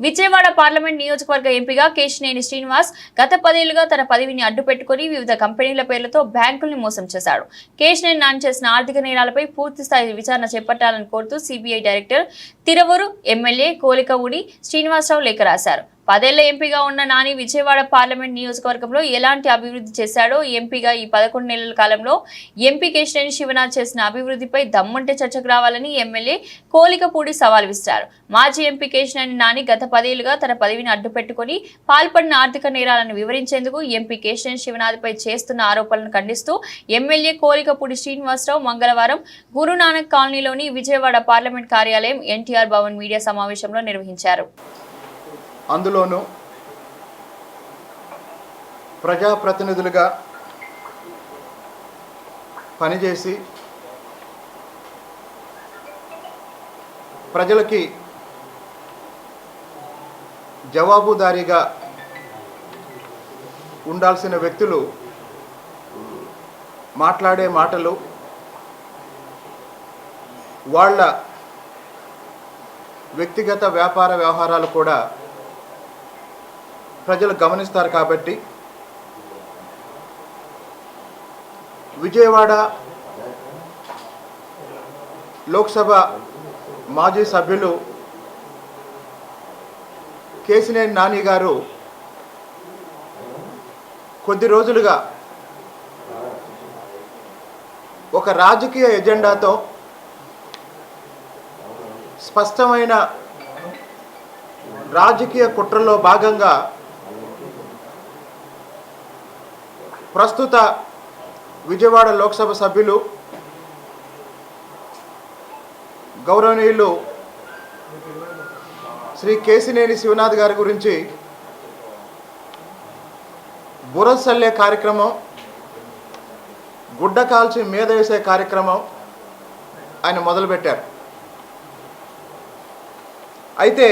Vijayawada parliament నియోజకవర్గ ఎంపీగా కేశినేని శ్రీనివాస్ గత 10 ఏళ్లుగా తన పదవిని అడ్డుపెట్టుకుని వివిధ కంపెనీల పేర్లతో బ్యాంకుల్ని మోసం చేశాడు. కేశినేని నాని చేసిన ఆర్థిక నేరాలపై పూర్తిస్థాయి విచారణ చేపట్టాలని కోరుతూ CBI director Tiruvuru MLA Kolikapudi Srinivasarao లేఖ రాశారు. 10 ఏళ్ల ఎంపీగా ఉన్న నాని విజయవాడ పార్లమెంట్ నియోజకవర్గంలో ఎలాంటి అభివృద్ధి చేశాడో, ఎంపీగా ఈ 11 నెలల కాలంలో ఎంపీ కేశినేని శివనాథ్ చేసిన అభివృద్ధిపై దమ్ముంటే చర్చకు రావాలని ఎమ్మెల్యే కోలికపూడి సవాల్ విసిరారు. మాజీ ఎంపీ కేశినేని నాని గత 10 ఏళ్లుగా తన పదవిని అడ్డుపెట్టుకుని పాల్పడిన ఆర్థిక నేరాలను వివరించేందుకు ఎంపీ కేశినేని శివనాథ్పై చేస్తున్న ఆరోపణలను ఖండిస్తూ ఎమ్మెల్యే కోలికపూడి శ్రీనివాసరావు మంగళవారం గురునానక్ కాలనీలోని విజయవాడ పార్లమెంట్ కార్యాలయం ఎన్టీఆర్ భవన్ మీడియా సమావేశంలో నిర్వహించారు. అందులోనూ ప్రజాప్రతినిధులుగా పనిచేసి ప్రజలకి జవాబుదారీగా ఉండాల్సిన వ్యక్తులు మాట్లాడే మాటలు, వాళ్ళ వ్యక్తిగత వ్యాపార వ్యవహారాలు కూడా ప్రజలు గమనిస్తారు. కాబట్టి విజయవాడ లోక్సభ మాజీ సభ్యులు కేశినేని నాని గారు కొద్ది రోజులుగా ఒక రాజకీయ ఎజెండాతో స్పష్టమైన రాజకీయ కుట్రలో భాగంగా ప్రస్తుత విజయవాడ లోక్సభ సభ్యులు గౌరవనీయులు శ్రీ కేశినేని శివనాథ్ గారి గురించి బురసల్లే కార్యక్రమం, గుడ్డ కాల్చి మీద వేసే కార్యక్రమం ఆయన మొదలుపెట్టారు. అయితే